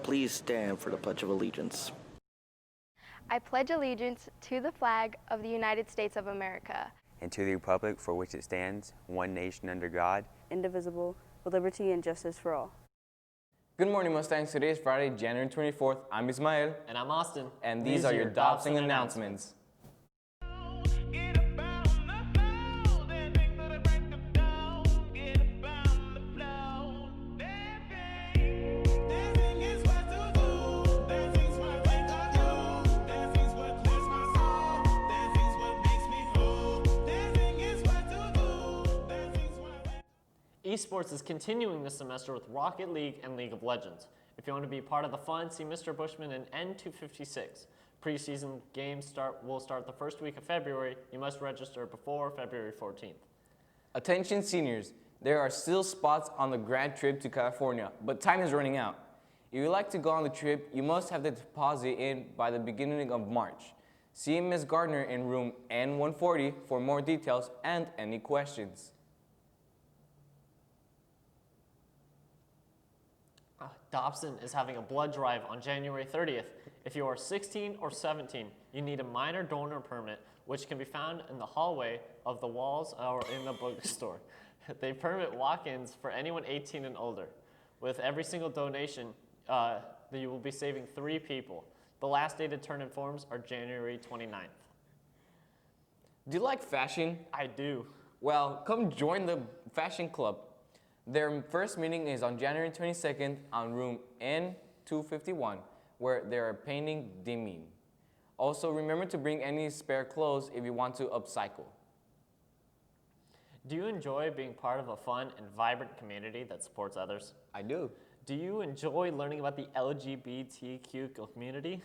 Please stand for the Pledge of Allegiance. I pledge allegiance to the flag of the United States of America and to the republic for which it stands, one nation under God, indivisible, with liberty and justice for all. Good morning, Mustangs. Today is Friday, January 24th. I'm Ismael. And I'm Austin. And these are your Dobson announcements. Esports is continuing this semester with Rocket League and League of Legends. If you want to be part of the fun, see Mr. Bushman in N256. Preseason games will start the first week of February. You must register before February 14th. Attention seniors, there are still spots on the grad trip to California, but time is running out. If you'd like to go on the trip, you must have the deposit in by the beginning of March. See Ms. Gardner in room N140 for more details and any questions. Dobson is having a blood drive on January 30th. If you are 16 or 17, you need a minor donor permit, which can be found in the hallway of the walls or in the bookstore. They permit walk-ins for anyone 18 and older. With every single donation, you will be saving 3 people. The last day to turn in forms are January 29th. Do you like fashion? I do. Well, come join the fashion club. Their first meeting is on January 22nd on room N251, where they are painting dimming. Also, remember to bring any spare clothes if you want to upcycle. Do you enjoy being part of a fun and vibrant community that supports others? I do. Do you enjoy learning about the LGBTQ community?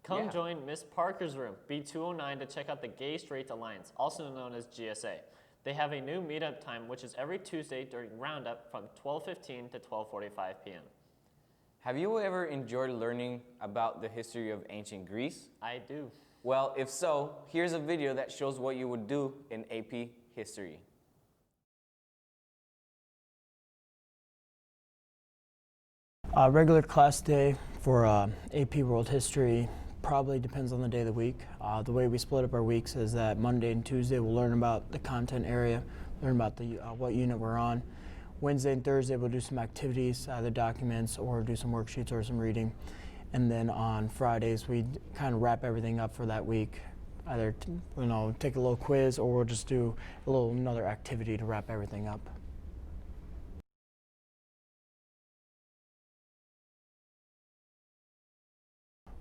Come join Miss Parker's room, B209, to check out the Gay Straight Alliance, also known as GSA. They have a new meetup time, which is every Tuesday during Roundup from 12:15 to 12:45 p.m. Have you ever enjoyed learning about the history of ancient Greece? I do. Well, if so, here's a video that shows what you would do in AP History. Regular class day for AP World History probably depends on the day of the week. The way we split up our weeks is that Monday and Tuesday we'll learn about the content area, learn about the what unit we're on. Wednesday and Thursday we'll do some activities, either documents or do some worksheets or some reading. And then on Fridays we kind of wrap everything up for that week. Either take a little quiz or we'll just do another activity to wrap everything up.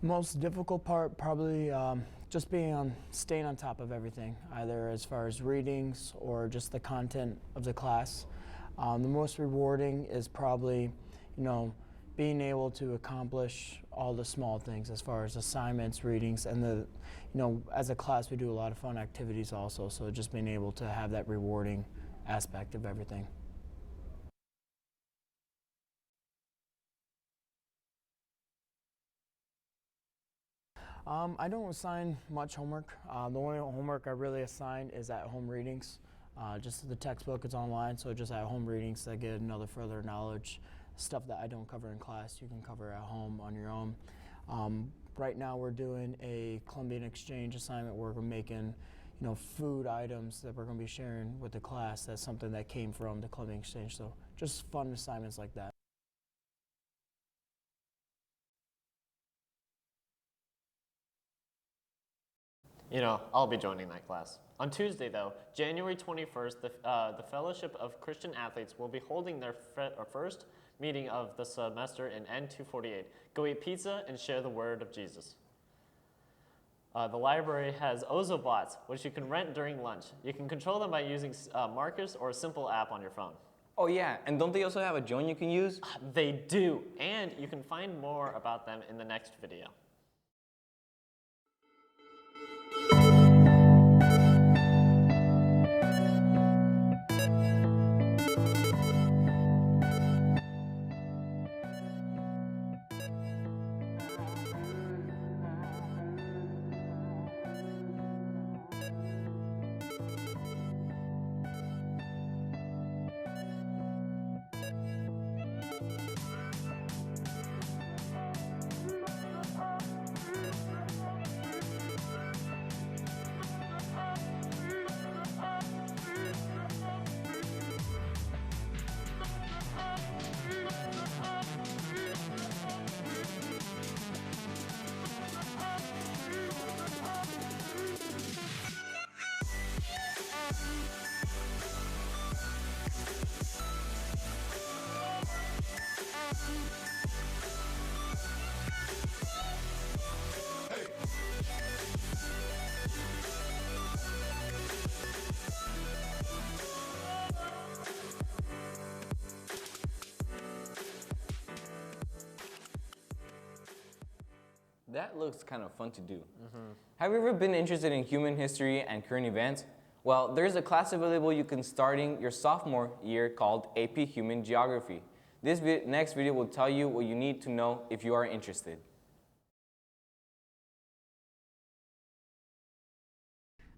Most difficult part probably just staying on top of everything, either as far as readings or just the content of the class. The most rewarding is probably, being able to accomplish all the small things as far as assignments, readings, and as a class we do a lot of fun activities also, so just being able to have that rewarding aspect of everything. I don't assign much homework. The only homework I really assign is at-home readings. Just the textbook is online, so just at-home readings that get another further knowledge. Stuff that I don't cover in class, you can cover at home on your own. Right now we're doing a Columbian exchange assignment where we're making food items that we're going to be sharing with the class. That's something that came from the Columbian exchange, so just fun assignments like that. I'll be joining that class. On Tuesday, though, January 21st, the Fellowship of Christian Athletes will be holding their first meeting of the semester in N248. Go eat pizza and share the word of Jesus. The library has Ozobots, which you can rent during lunch. You can control them by using markers or a simple app on your phone. Oh yeah, and don't they also have a drone you can use? They do, and you can find more about them in the next video. That looks kind of fun to do. Have you ever been interested in human history and current events? Well, there's a class available you can starting your sophomore year called AP Human Geography. This next video will tell you what you need to know if you are interested.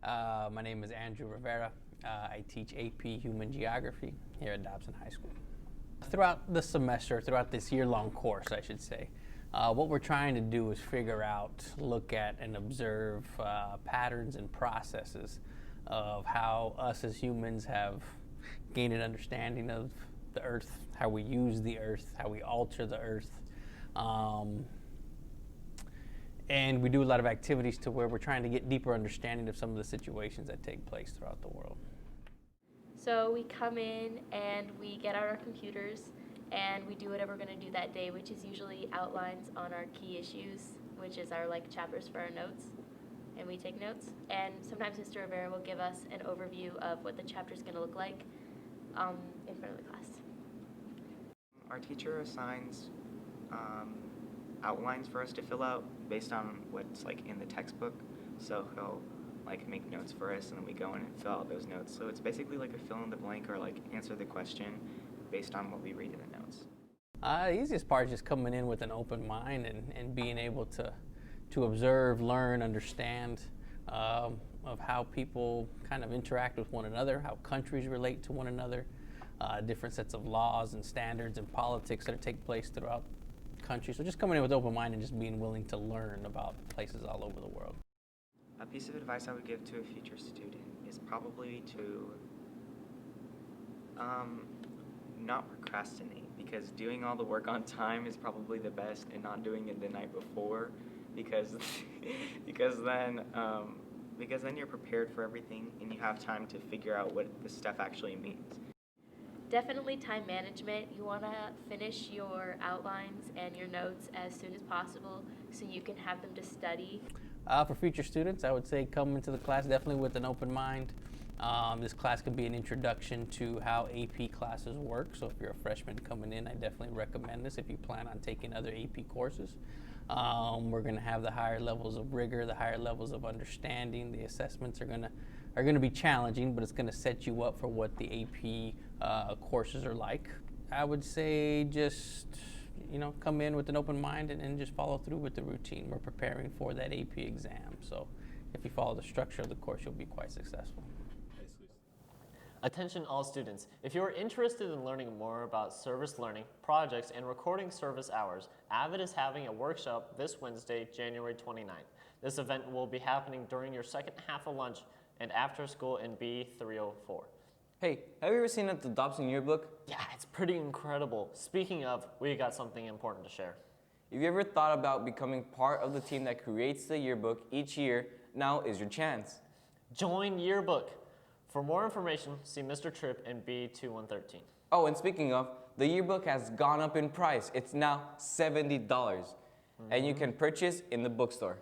My name is Andrew Rivera. I teach AP Human Geography here at Dobson High School. Throughout the semester, throughout this year-long course, I should say, what we're trying to do is figure out, look at, and observe patterns and processes of how us as humans have gained an understanding of the Earth, how we use the Earth, how we alter the Earth. And we do a lot of activities to where we're trying to get deeper understanding of some of the situations that take place throughout the world. So we come in and we get out our computers and we do whatever we're going to do that day, which is usually outlines on our key issues, which is our chapters for our notes, and we take notes. And sometimes Mr. Rivera will give us an overview of what the chapter is going to look like in front of the class. Our teacher assigns outlines for us to fill out based on what's in the textbook. So he'll make notes for us, and then we go in and fill out those notes. So it's basically like a fill in the blank or answer the question based on what we read in the notes. The easiest part is just coming in with an open mind and being able to observe, learn, understand of how people kind of interact with one another, how countries relate to one another, different sets of laws and standards and politics that take place throughout countries. So just coming in with open mind and just being willing to learn about places all over the world. A piece of advice I would give to a future student is probably to not procrastinate, because doing all the work on time is probably the best, and not doing it the night before, because then you're prepared for everything and you have time to figure out what the stuff actually means. Definitely time management. You want to finish your outlines and your notes as soon as possible so you can have them to study. For future students, I would say come into the class definitely with an open mind. This class could be an introduction to how AP classes work. So if you're a freshman coming in, I definitely recommend this if you plan on taking other AP courses. We're going to have the higher levels of rigor, the higher levels of understanding. The assessments are going to be challenging, but it's going to set you up for what the AP courses are like. I would say just come in with an open mind and just follow through with the routine. We're preparing for that AP exam, so if you follow the structure of the course, you'll be quite successful. Attention all students, if you are interested in learning more about service learning, projects, and recording service hours, AVID is having a workshop this Wednesday, January 29th. This event will be happening during your second half of lunch and after school in B304. Hey, have you ever seen the Dobson yearbook? Yeah, it's pretty incredible. Speaking of, we got something important to share. If you ever thought about becoming part of the team that creates the yearbook each year, now is your chance. Join Yearbook. For more information, see Mr. Tripp in B2113. Oh, and speaking of, the yearbook has gone up in price. It's now $70, and you can purchase in the bookstore.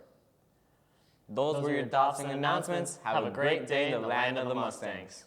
Those were your Dobson announcements. Have a great day in the land of the Mustangs.